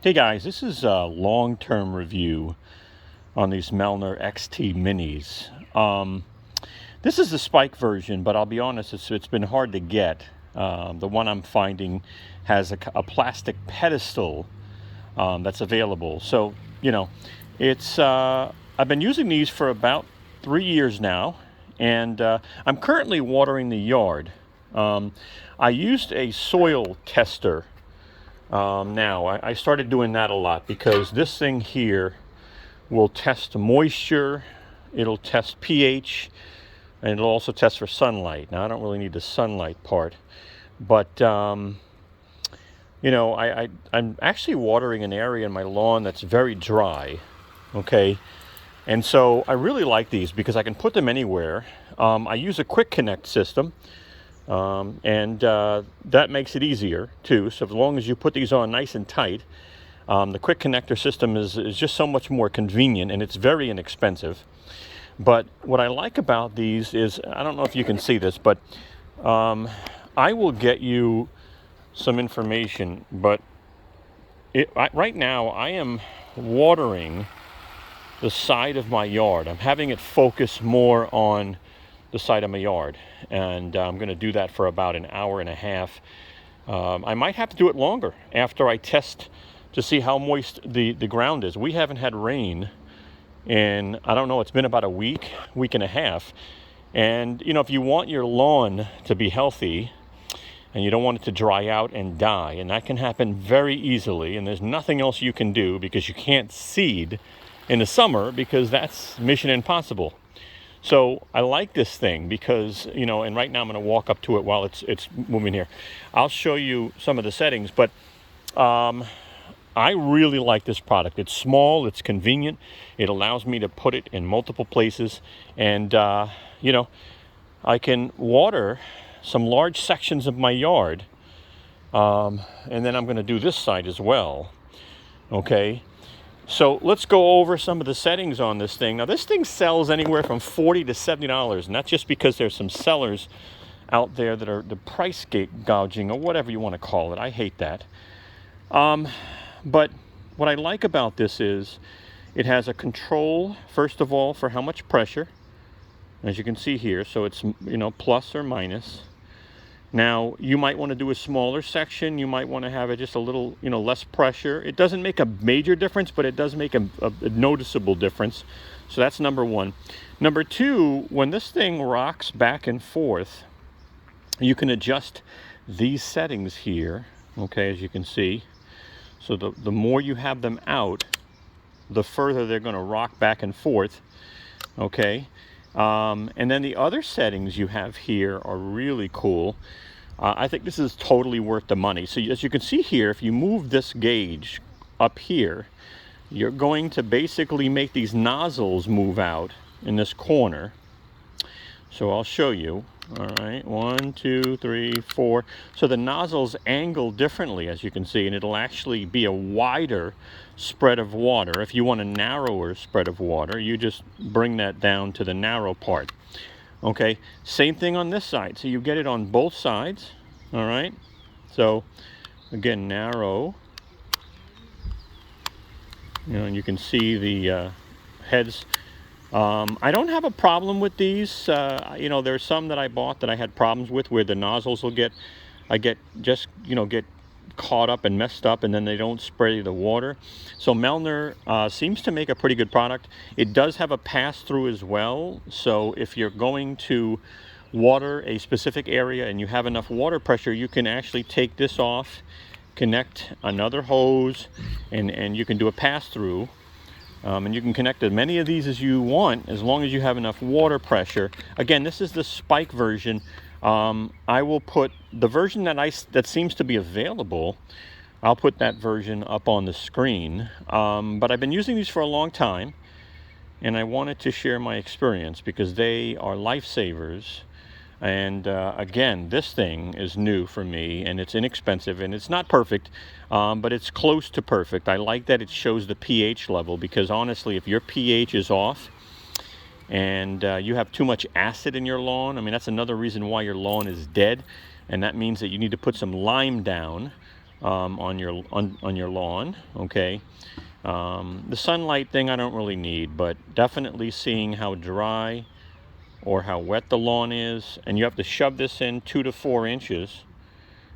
Hey guys, this is a long-term review on these Melnor XT minis. This is the spike version, but I'll be honest, it's been hard to get. The one I'm finding has a plastic pedestal that's available. So, you know, I've been using these for about 3 years now, and I'm currently watering the yard. I used a soil tester. Now, I started doing that a lot because this thing here will test moisture, it'll test pH, and it'll also test for sunlight. Now, I don't really need the sunlight part, but I'm actually watering an area in my lawn that's very dry, okay? And so I really like these because I can put them anywhere. I use a quick connect system. That makes it easier too. So as long as you put these on nice and tight, the quick connector system is just so much more convenient, and it's very inexpensive. But what I like about these is, I don't know if you can see this, but I will get you some information. But right now I am watering the side of my yard. I'm having it focus more on the side of my yard, and I'm going to do that for about an hour and a half. I might have to do it longer after I test to see how moist the ground is. We haven't had rain in, I don't know, it's been about a week and a half. And if you want your lawn to be healthy and you don't want it to dry out and die, and that can happen very easily, and there's nothing else you can do because you can't seed in the summer because that's mission impossible. So I like this thing because, and right now I'm going to walk up to it while it's moving here. I'll show you some of the settings, but I really like this product. It's small, it's convenient, it allows me to put it in multiple places, and, I can water some large sections of my yard, and then I'm going to do this side as well, okay? So let's go over some of the settings on this thing. Now, this thing sells anywhere from $40 to $70, and that's just because there's some sellers out there that are the price gouging or whatever you want to call it. I hate that. But what I like about this is it has a control, first of all, for how much pressure, as you can see here. So it's, plus or minus. Now, you might want to do a smaller section. You might want to have it just a little, less pressure. It doesn't make a major difference, but it does make a noticeable difference. So that's number one. Number two, when this thing rocks back and forth, you can adjust these settings here, okay, as you can see. So the more you have them out, the further they're going to rock back and forth, okay? And then the other settings you have here are really cool. I think this is totally worth the money. So as you can see here, if you move this gauge up here, you're going to basically make these nozzles move out in this corner. So I'll show you. All right, 1, 2, 3, 4. So the nozzles angle differently, as you can see, and it'll actually be a wider spread of water. If you want a narrower spread of water, you just bring that down to the narrow part. Okay, same thing on this side. So you get it on both sides, all right? So, again, narrow. And you can see the heads. I don't have a problem with these. There's some that I bought that I had problems with where the nozzles will get caught up and messed up, and then they don't spray the water. So Melnor seems to make a pretty good product. It does have a pass-through as well. So if you're going to water a specific area and you have enough water pressure, you can actually take this off, connect another hose, and you can do a pass-through. And you can connect as many of these as you want as long as you have enough water pressure. Again, this is the spike version. I will put the version that seems to be available. I'll put that version up on the screen. But I've been using these for a long time, and I wanted to share my experience because they are lifesavers. And again, this thing is new for me, and it's inexpensive, and it's not perfect, but it's close to perfect. I like that it shows the pH level because honestly, if your pH is off and you have too much acid in your lawn, I mean, that's another reason why your lawn is dead, and that means that you need to put some lime down on your lawn. Okay. The sunlight thing I don't really need, but definitely seeing how dry or how wet the lawn is, and you have to shove this in 2 to 4 inches,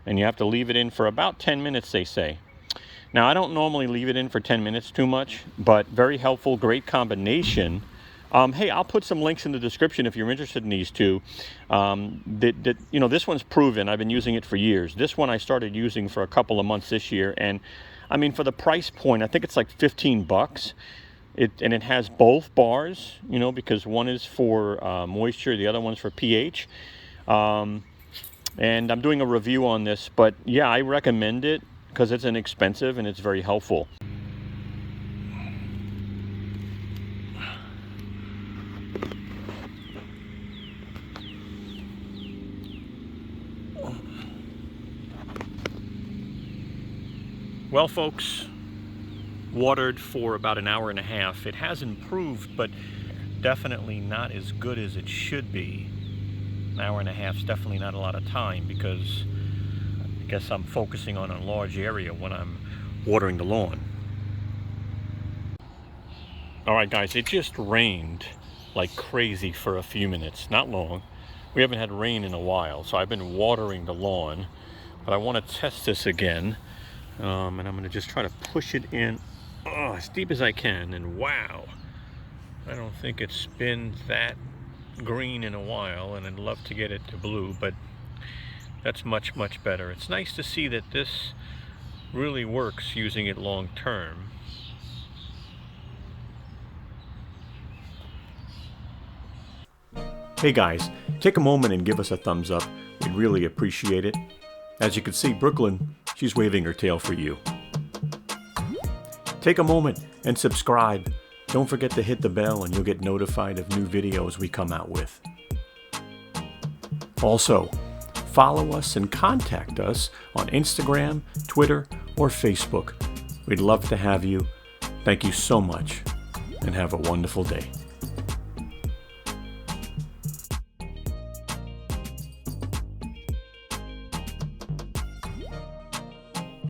and you have to leave it in for about 10 minutes, they say. Now, I don't normally leave it in for 10 minutes too much, but very helpful, great combination. Hey, I'll put some links in the description if you're interested in these two. This one's proven. I've been using it for years. This one I started using for a couple of months this year, and I mean, for the price point, I think it's like 15 bucks. And it has both bars, because one is for moisture, the other one's for pH. And I'm doing a review on this, but yeah, I recommend it because it's inexpensive and it's very helpful. Well, folks, watered for about an hour and a half. It has improved, but definitely not as good as it should be. An hour and a half is definitely not a lot of time, because I guess I'm focusing on a large area when I'm watering the lawn. All right, guys, it just rained like crazy for a few minutes. Not long. We haven't had rain in a while, so I've been watering the lawn, but I want to test this again. And I'm going to just try to push it in as deep as I can, and wow, I don't think it's been that green in a while, and I'd love to get it to blue, but that's much better. It's nice to see that this really works using it long term. Hey guys, take a moment and give us a thumbs up. We'd really appreciate it. As you can see, Brooklyn, she's waving her tail for you. Take a moment and subscribe. Don't forget to hit the bell and you'll get notified of new videos we come out with. Also, follow us and contact us on Instagram, Twitter, or Facebook. We'd love to have you. Thank you so much, and have a wonderful day.